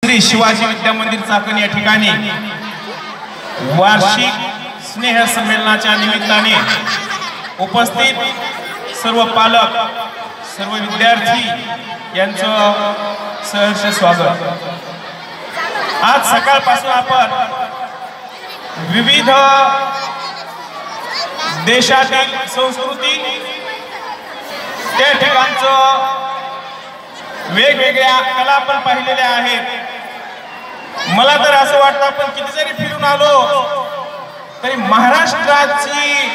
श्री शिवाजी विद्या मंदिर चाकण या ठिकाणी वार्षिक स्नेह संमेलनाच्या निमित्ताने उपस्थित सर्व पालक सर्व विद्यार्थी यांचं सहर्ष स्वागत। आज सकाळपासून आपण विविध देशातील संस्कृती त्या ठिकाणचं वेगवेगळ्या कला आपण पाहिलेल्या आहेत। मला तर असं वाटतं आपण किती जरी फिरून आलो तरी महाराष्ट्राची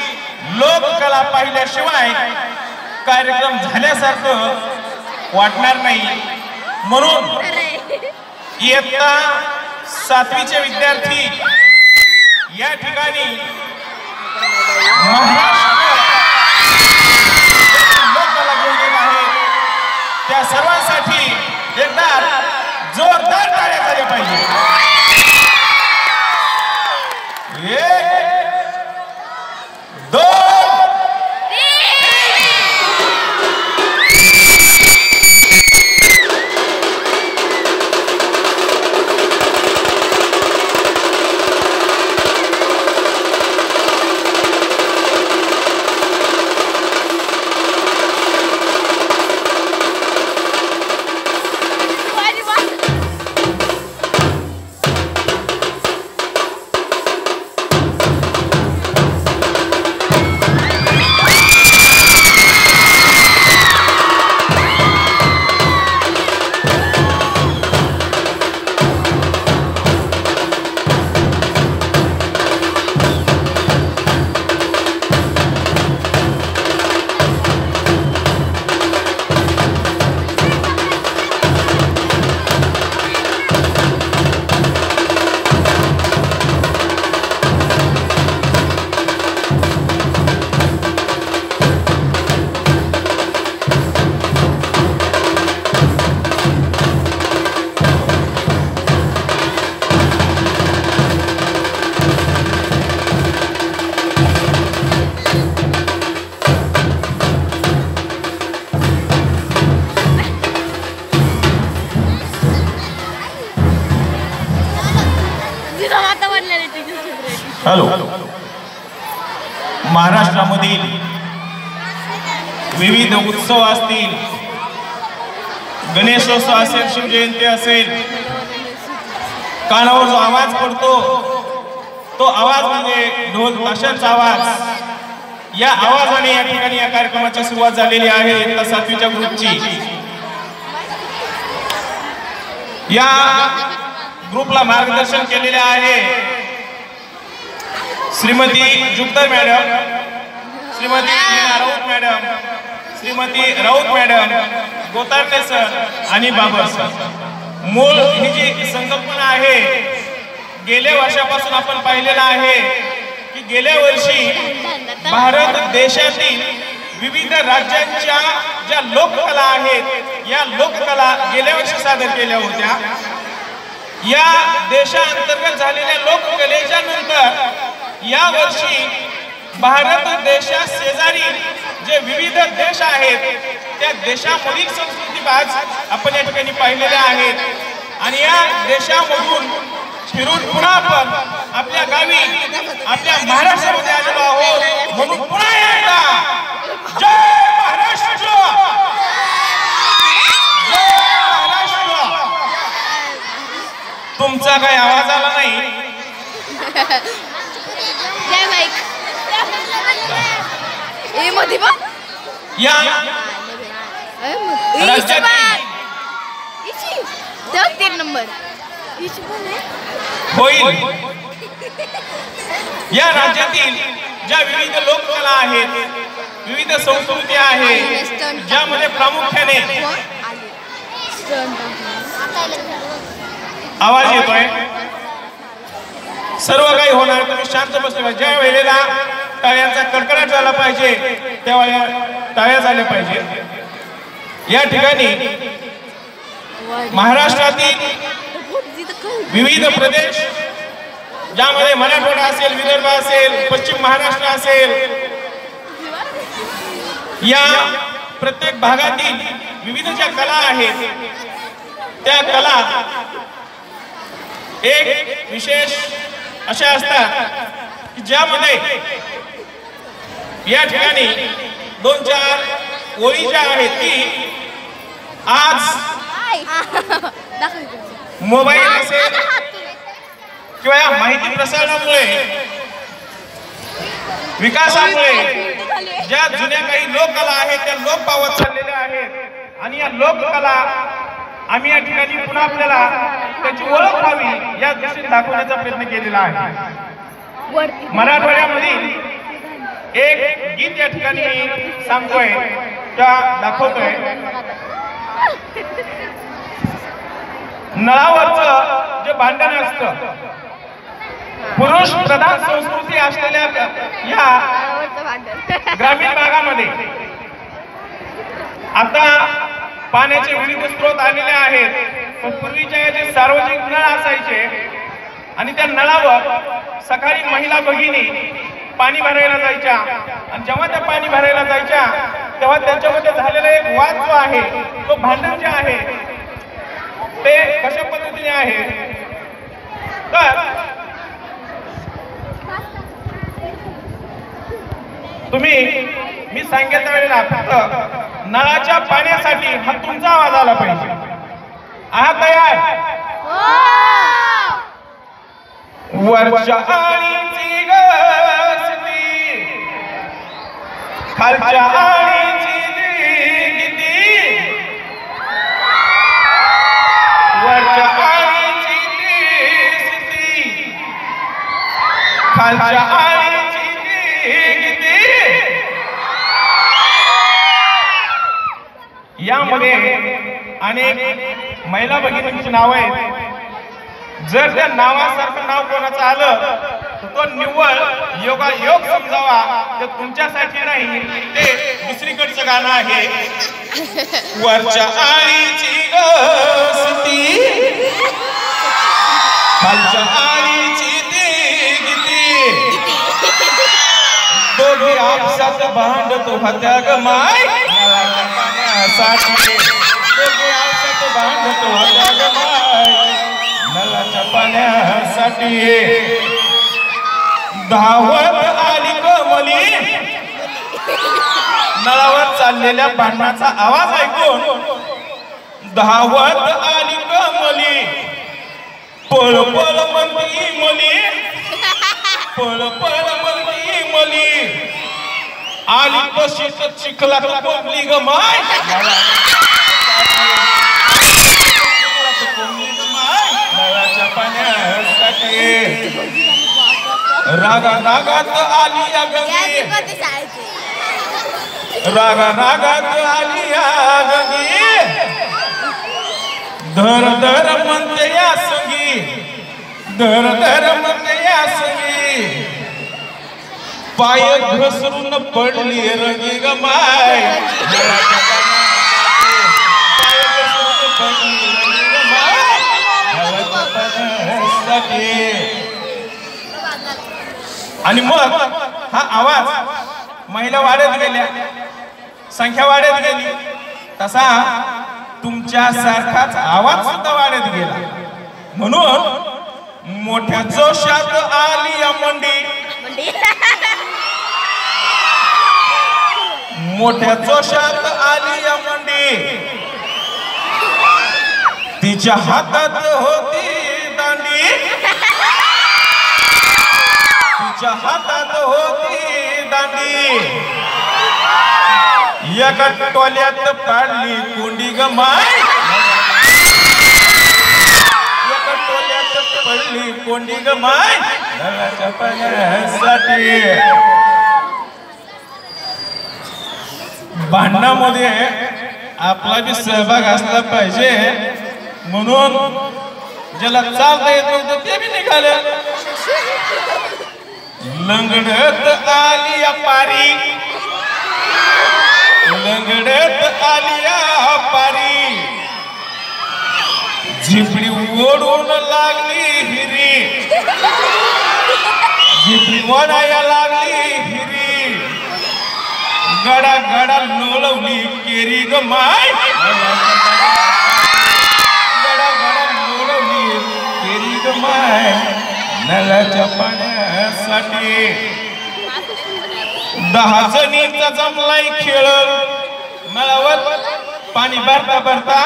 लोककला पाहिल्याशिवाय कार्यक्रम झाल्यासारखं वाटणार नाही। म्हणून इयत्ता 7वीचे विद्यार्थी या ठिकाणी लोककला घेऊन येत आहेत। त्या सर्वांसाठी एकदा जोरदार टाळ्या झाल्या पाहिजे। हॅलो, महाराष्ट्रामधील विविध उत्सव असतील, गणेशोत्सव असेल, शिवजयंती असेल, कानावर जो आवाज पडतो तो आवाज म्हणजे ढोल ताशांचा आवाज। या आवाजाने या ठिकाणी या कार्यक्रमाची सुरुवात झालेली आहे। इयत्ता 7वीच्या ग्रुपची या ग्रुपला मार्गदर्शन केलेले आहे Shrimati Jugdar madam, Shrimati Raut madam, Shrimati Raut madam, Gotarte sir आणि बाबर सर। मूळ ही जी संकल्पना आहे गेल्या वर्षापासून आपण पाहिलेला आहे की गेल्या वर्षी भारत देशातील विविध राज्यांच्या ज्या लोककला आहेत या लोककला गेल्या वर्षी सादर केल्या होत्या। या देशांतर्गत झालेल्या लोककलेच्या नंतर या वर्षी भारत देशा शेजारी जे विविध देश आहेत त्या देशामधील संस्कृती आज आपण या ठिकाणी पाहिलेल्या आहेत। आणि या देशामधून फिरून पुन्हा आपण आपल्या गावी आपल्या महाराष्ट्रामध्ये आलेलो आहोत। म्हणून पुन्हा एकदा जय महाराष्ट्र, जय महाराष्ट्र। तुमचा काही आवाज आला नाही। या होईल या राज्यातील ज्या विविध लोककला आहेत, विविध संस्कृती आहेत, ज्यामध्ये प्रामुख्याने आवाज येतोय, सर्व काही होणार। तुम्ही शांत बसले पाहिजे। ज्या वेळेला टाळ्यांचा कडकडाट झाला पाहिजे तेव्हा टाळ्या झाल्या पाहिजे। या ठिकाणी महाराष्ट्रातील विविध प्रदेश ज्यामध्ये मराठवाडा असेल, विदर्भ असेल, पश्चिम महाराष्ट्र असेल, या प्रत्येक भागातील विविध ज्या कला आहेत त्या कला एक विशेष अशा असतात की ज्यामध्ये या ठिकाणी 2-4 ओळी ज्या आहेत की आज मोबाईल असेल किंवा या माहिती प्रसारणामुळे विकासामुळे ज्या जुन्या काही लोककला आहेत त्या लोप पावत चाललेल्या आहेत आणि या लोककला आम्ही या ठिकाणी पुन्हा आपल्याला त्याची ओळख व्हावी या दृष्टीने दाखवण्याचा प्रयत्न केलेला आहे। मराठवाड्यामधील एक गीत या ठिकाणी मी सांगतोय किंवा दाखवतोय। नळावरचं जे भांडण असतं पुरुष प्रधान संस्कृती असलेल्या या ग्रामीण भागामध्ये आता पाण्याचे विविध स्रोत आलेले आहेत, पण पूर्वीच्या जे सार्वजनिक नळ असायचे आणि त्या नळावर सकाळी महिला भगिनी पाणी भरायला जायच्या आणि जेव्हा त्या पाणी भरायला जायच्या तेव्हा त्यांच्यामध्ये झालेला एक वाद जो आहे तो भांडण जे आहे ते कशा पद्धतीने आहे तर तुम्ही मी सांगितल्या वेळेला फक्त नळाच्या पाण्यासाठी हा तुमचा आवाज आला पाहिजे। आहात तयार? वरच्या आळीची गसती खालच्या आळीची दिगती वरच्या आळीची दिसती खालच्या आळीची दिगती। यामध्ये अनेक महिला भगिनींची नाव आहेत। जर त्या नावासारखं नाव कोणाचं आलं तर तो निव्वळ योगायोग समजावा, ते तुमच्यासाठी नाही, ते दुसरीकडचं गाणं आहे। वरच्या आळीची गसती खालच्या आळीची दिगती दोघी आपसात भांडत होत्या ग माय नळाच्या पाण्यासाठी दोघी आपसात भांडत होत्या ग माय नळाच्या पाण्यासाठी। धावत आली कमली नळावर चाललेल्या भांडणाचा आवाज ऐकून धावत आली कमली पळ पळ म्हणती मली पळ पळ म्हणती मली आली कशीच चिखलात कोंबली ग माय नळाच्या पाण्यासाठी। रागा रागात आली या गंगी रागा रागात आली या गंगी धर धर म्हणते या संगी धर धर म्हणते या संगी पाय घसरून पडली रंगी ग माय नळाच्या पाण्यासाठी पाय घसरून पडली रंगी ग माय नळाच्या पाण्यासाठी। आणि मग हा आवाज महिला वाढत गेल्या, संख्या वाढत गेली, तसा तुमच्या सारखाच आवाज सुद्धा वाढत गेला। म्हणून मोठ्या जोशात आली या मंडी मोठ्या जोशात आली या मंडी तिच्या हातात होती दांडी तिच्या हातात होती दांडी एका टोल्यात पाडली कोंडी ग माय एका टोल्यात पडली कोंडी ग माय नळाच्या पाण्यासाठी। भांडणामध्ये आपला बी सहभाग असला पाहिजे, म्हणून ज्याला चालता येत नव्हतं ते बी निघाले। लंगडत आली या पारी लंगडत आली या पारी झिपडी ओढून लागली हिरी झिपडी ओढाया लागली हिरी गडा गडा लोळवली केरी ग माय गडा गडा लोळवली केरी ग माय नळाच्या पाण्यासाठी 10 जणींचा जमलाय खेळ नळावर पाणी भरता भरता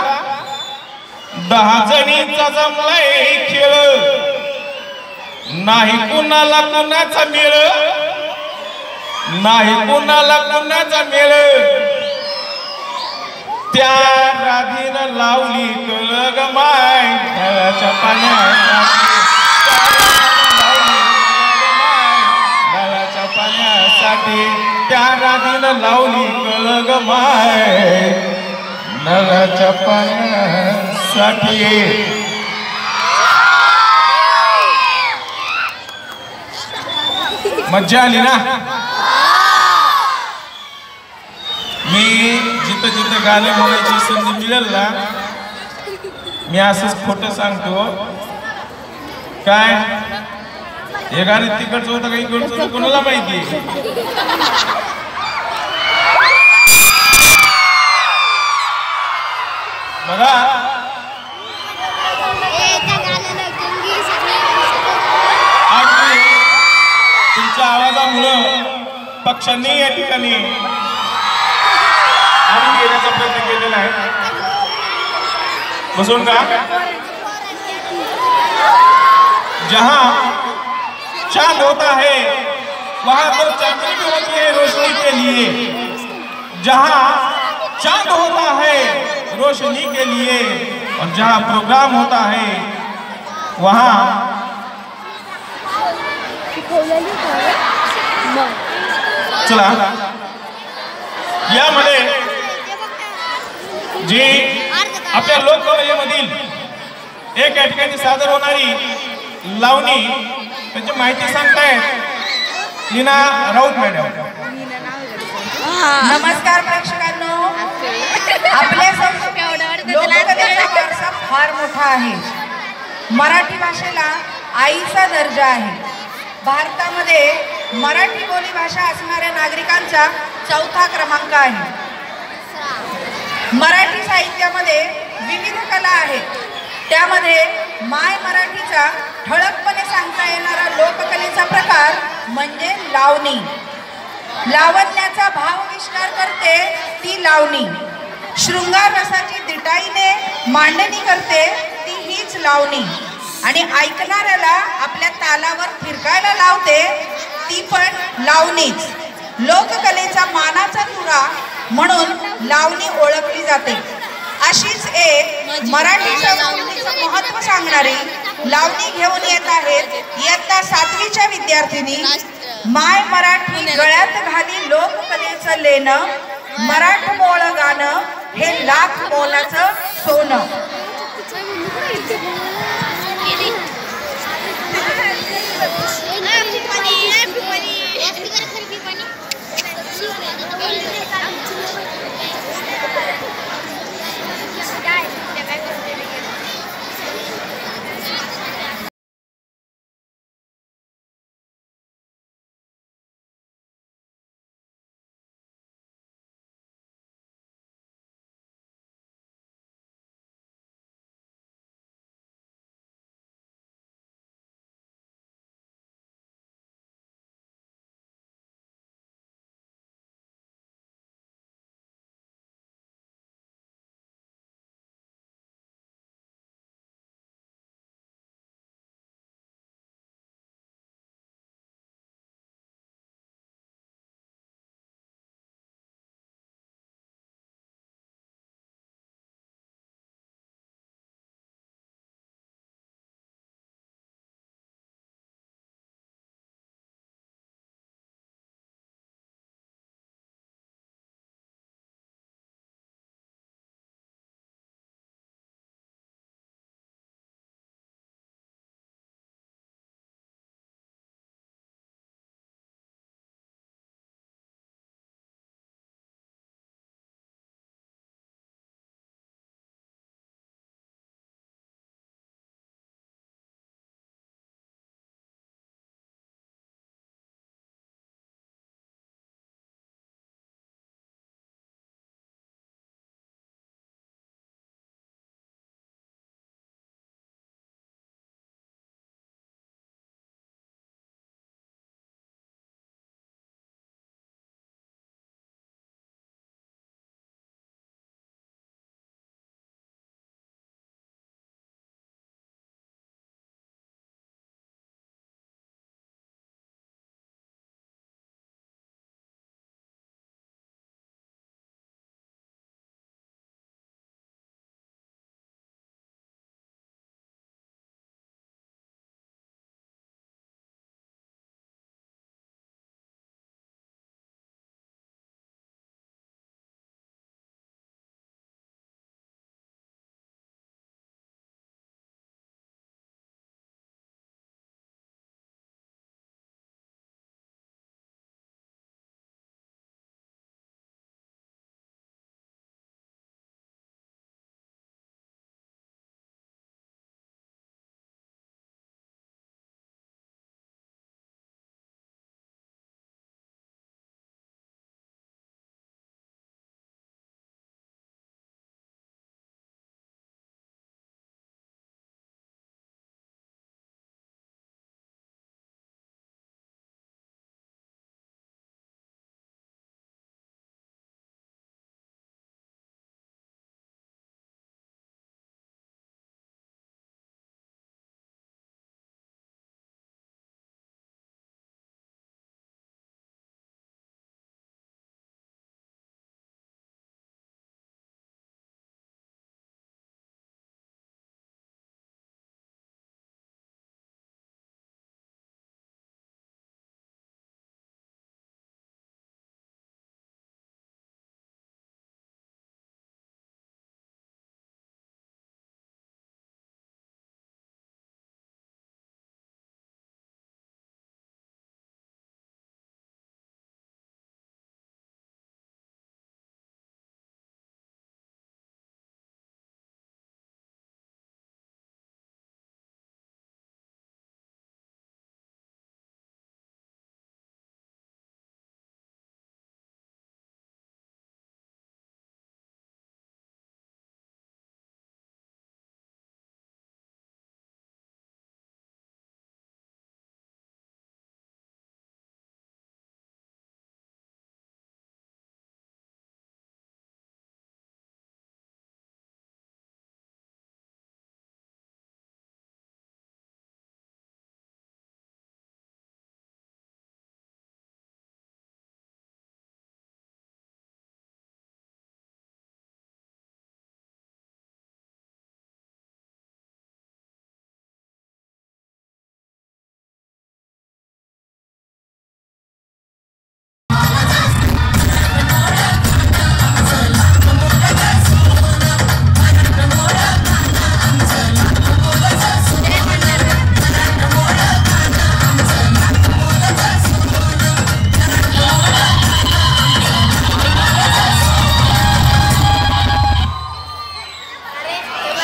10 जणींचा जमलाय खेळ नाही कुणाला कुणाचा मेळ नाही कुणाला कुणाचा मेळ त्या राधीनं लावली कळ ग माय नळाच्या पाण्यासाठी नळाच्या पाण्यासाठी त्या राधीनं लावली कळ ग माय नळाच्या पाण्यासाठी मज्जा आली ना मी जिथं जिथं गाणे म्हणायची संधी मिळेल ना मी असंच खोटं सांगतो काय हे गाणे तिकडचं होतं का इकडचं होतं कोणाला माहिती बघा तुमच्या आवाजामुळं पक्षांनी या ठिकाणी आणून घेण्याचा प्रयत्न केलेला आहे बसून का जहां चांद होता है वहां पर चांदनी भी होती है रोशनी के लिए जहां चांद होता है रोशनी के लिए और जहां प्रोग्राम होता है वहां चला यामध्ये जी आपल्या लोककलेमधील एक या ठिकाणी सादर होणारी लावणी त्याची माहिती सांगतायत लीना राऊत मॅडम. नमस्कार प्रेक्षकांनो, आपल्या लोककलेचा वारसा फार मोठा आहे. मराठी भाषेला आईचा दर्जा आहे. भारतामध्ये मराठी बोली भाषा असणाऱ्या नागरिकांचा 4था क्रमांक आहे. मराठी साहित्यामध्ये विविध कला आहेत. त्यामध्ये माय मराठीचा ठळकपणे सांगता येणारा लोककलेचा प्रकार म्हणजे लावणी. लावण्याचा भावविष्कार करते ती लावणी. शृंगार रसाची दिटाईने मांडणी करते ती हीच लावणी. आणि ऐकणाऱ्याला आपल्या तालावर फिरकायला लावते ती पण लावणीच. लोककलेचा मानाचा तुरा म्हणून लावणी ओळखली जाते. अशीच एक मराठी संस्कृतीचं महत्त्व सांगणारी लावणी घेऊन येत आहेत इयत्ता 7वीच्या विद्यार्थिनी. माय मराठी गळ्यात घाली लोककलेचं लेणं, मराठमोळ गाणं हे लाख मोलाचं सोनं.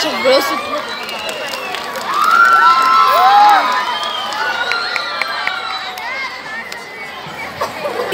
सगळं सुटलं